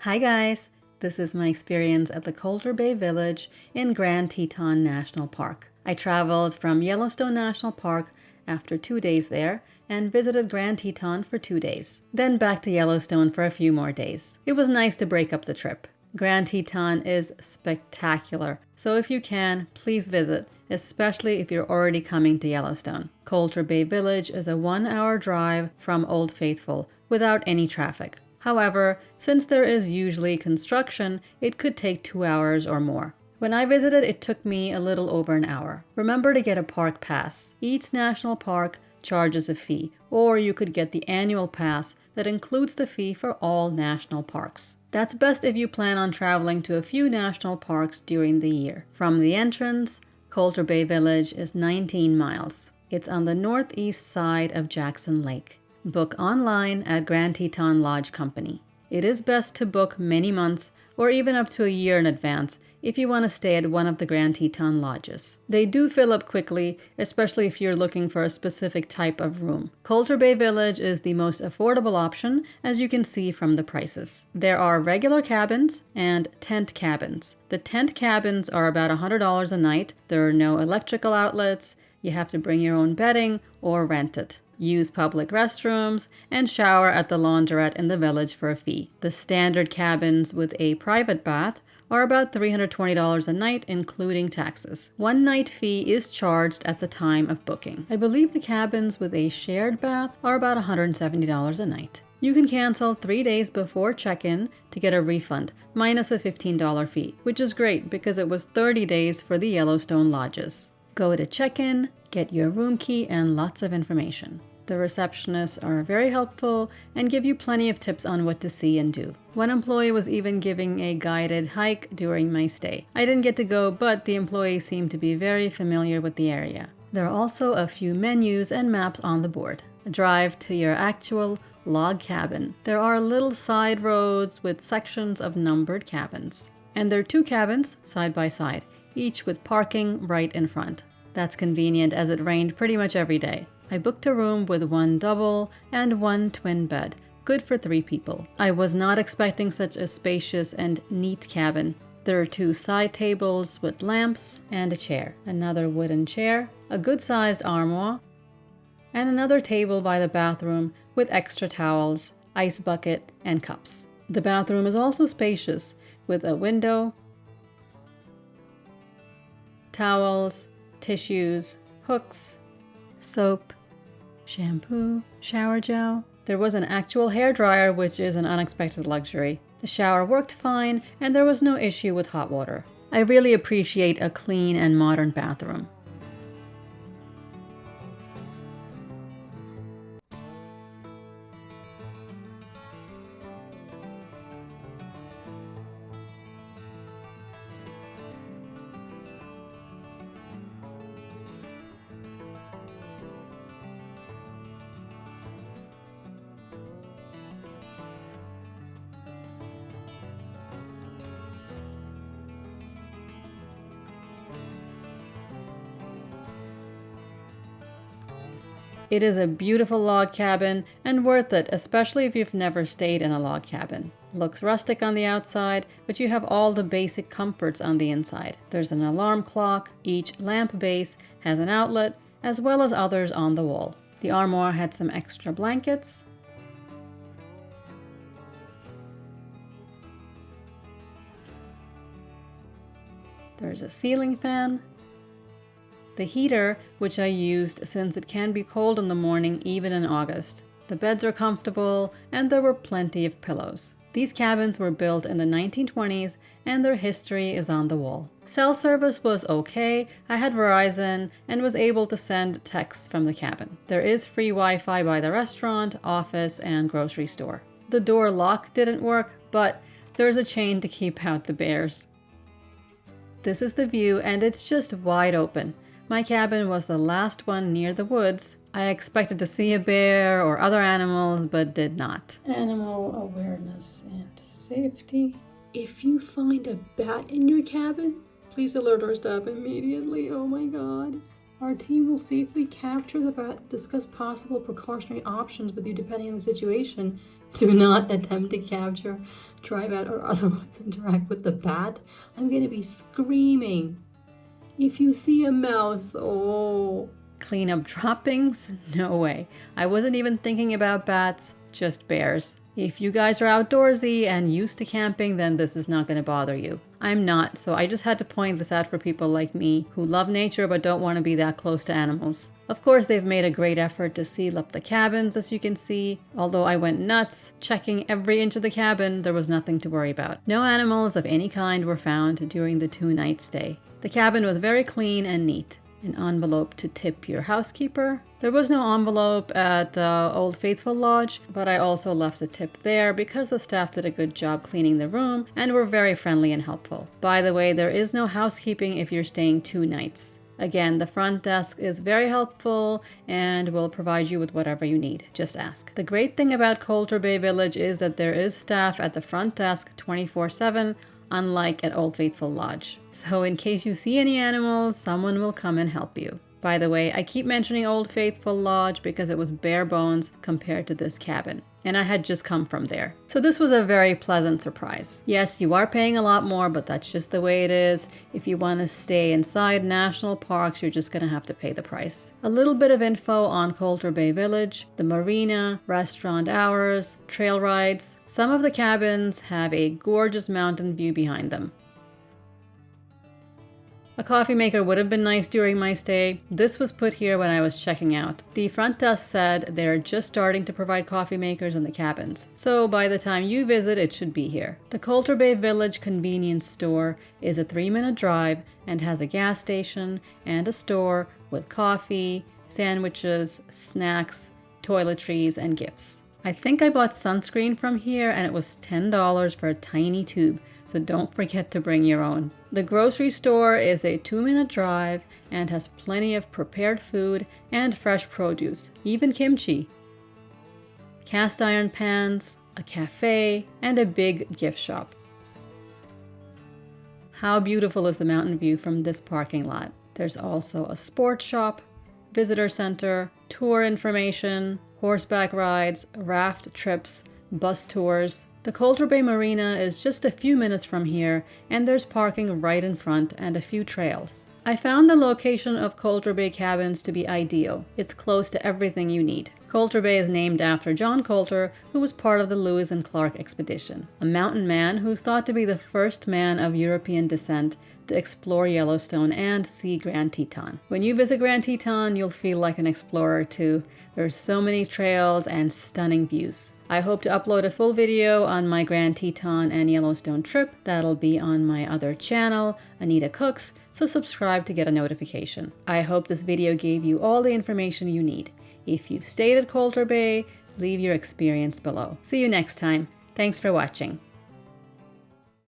Hi guys, this is my experience at the Colter Bay Village in Grand Teton National Park. I traveled from Yellowstone National Park after 2 days there and visited Grand Teton for 2 days, then back to Yellowstone for a few more days. It was nice to break up the trip. Grand Teton is spectacular, so if you can, please visit, especially if you're already coming to Yellowstone. Colter Bay Village is a 1-hour drive from Old Faithful without any traffic. However, since there is usually construction, it could take 2 hours or more. When I visited, it took me a little over an hour. Remember to get a park pass. Each national park charges a fee, or you could get the annual pass that includes the fee for all national parks. That's best if you plan on traveling to a few national parks during the year. From the entrance, Colter Bay Village is 19 miles. It's on the northeast side of Jackson Lake. Book online at Grand Teton Lodge Company. It is best to book many months or even up to a year in advance if you want to stay at one of the Grand Teton lodges. They do fill up quickly, especially if you're looking for a specific type of room. Colter Bay Village is the most affordable option, as you can see from the prices. There are regular cabins and tent cabins. The tent cabins are about $100 a night. There are no electrical outlets. You have to bring your own bedding or rent it. Use public restrooms, and shower at the laundrette in the village for a fee. The standard cabins with a private bath are about $320 a night, including taxes. One night fee is charged at the time of booking. I believe the cabins with a shared bath are about $170 a night. You can cancel 3 days before check-in to get a refund, minus a $15 fee, which is great because it was 30 days for the Yellowstone lodges. Go to check-in, get your room key, and lots of information. The receptionists are very helpful and give you plenty of tips on what to see and do. One employee was even giving a guided hike during my stay. I didn't get to go, but the employee seemed to be very familiar with the area. There are also a few menus and maps on the board. Drive to your actual log cabin. There are little side roads with sections of numbered cabins. And there are 2 cabins side by side, each with parking right in front. That's convenient as it rained pretty much every day. I booked a room with 1 double and 1 twin bed, good for 3 people. I was not expecting such a spacious and neat cabin. There are 2 side tables with lamps and a chair, another wooden chair, a good-sized armoire, and another table by the bathroom with extra towels, ice bucket, and cups. The bathroom is also spacious with a window, towels, tissues, hooks, soap, shampoo, shower gel. There was an actual hairdryer, which is an unexpected luxury. The shower worked fine, and there was no issue with hot water. I really appreciate a clean and modern bathroom. It is a beautiful log cabin and worth it, especially if you've never stayed in a log cabin. Looks rustic on the outside, but you have all the basic comforts on the inside. There's an alarm clock, each lamp base has an outlet, as well as others on the wall. The armoire had some extra blankets. There's a ceiling fan. The heater, which I used since it can be cold in the morning even in August. The beds are comfortable and there were plenty of pillows. These cabins were built in the 1920s and their history is on the wall. Cell service was okay. I had Verizon and was able to send texts from the cabin. There is free Wi-Fi by the restaurant, office, and grocery store. The door lock didn't work, but there's a chain to keep out the bears. This is the view and it's just wide open. My cabin was the last one near the woods. I expected to see a bear or other animals, but did not. Animal awareness and safety. If you find a bat in your cabin, please alert our staff immediately. Oh my God. Our team will safely capture the bat, discuss possible precautionary options with you depending on the situation. Do not attempt to capture, drive out, or otherwise interact with the bat. I'm going to be screaming. If you see a mouse, oh. Clean up droppings? No way. I wasn't even thinking about bats, just bears. If you guys are outdoorsy and used to camping, then this is not going to bother you. I'm not, so I just had to point this out for people like me who love nature but don't want to be that close to animals. Of course, they've made a great effort to seal up the cabins, as you can see. Although I went nuts, checking every inch of the cabin, there was nothing to worry about. No animals of any kind were found during the 2-night stay. The cabin was very clean and neat. An envelope to tip your housekeeper. There was no envelope at Old Faithful Lodge, but I also left a tip there because the staff did a good job cleaning the room and were very friendly and helpful. By the way, there is no housekeeping if you're staying 2 nights. Again, the front desk is very helpful and will provide you with whatever you need. Just ask. The great thing about Colter Bay Village is that there is staff at the front desk 24/7, unlike at Old Faithful Lodge. So in case you see any animals, someone will come and help you. By the way, I keep mentioning Old Faithful Lodge because it was bare bones compared to this cabin, and I had just come from there. So this was a very pleasant surprise. Yes, you are paying a lot more, but that's just the way it is. If you want to stay inside national parks, you're just going to have to pay the price. A little bit of info on Colter Bay Village, the marina, restaurant hours, trail rides. Some of the cabins have a gorgeous mountain view behind them. A coffee maker would have been nice during my stay. This was put here when I was checking out. The front desk said they're just starting to provide coffee makers in the cabins, so by the time you visit, it should be here. The Colter Bay Village convenience store is a 3-minute drive and has a gas station and a store with coffee, sandwiches, snacks, toiletries, and gifts. I think I bought sunscreen from here and it was $10 for a tiny tube, so don't forget to bring your own. The grocery store is a 2-minute drive and has plenty of prepared food and fresh produce, even kimchi. Cast iron pans, a cafe, and a big gift shop. How beautiful is the mountain view from this parking lot? There's also a sports shop, visitor center, tour information, horseback rides, raft trips, bus tours. The Colter Bay Marina is just a few minutes from here, and there's parking right in front and a few trails. I found the location of Colter Bay cabins to be ideal. It's close to everything you need. Colter Bay is named after John Colter, who was part of the Lewis and Clark expedition, a mountain man who's thought to be the first man of European descent to explore Yellowstone and see Grand Teton. When you visit Grand Teton, you'll feel like an explorer too. There's so many trails and stunning views. I hope to upload a full video on my Grand Teton and Yellowstone trip. That'll be on my other channel, Anita Cooks, so subscribe to get a notification. I hope this video gave you all the information you need. If you've stayed at Colter Bay, leave your experience below. See you next time. Thanks for watching.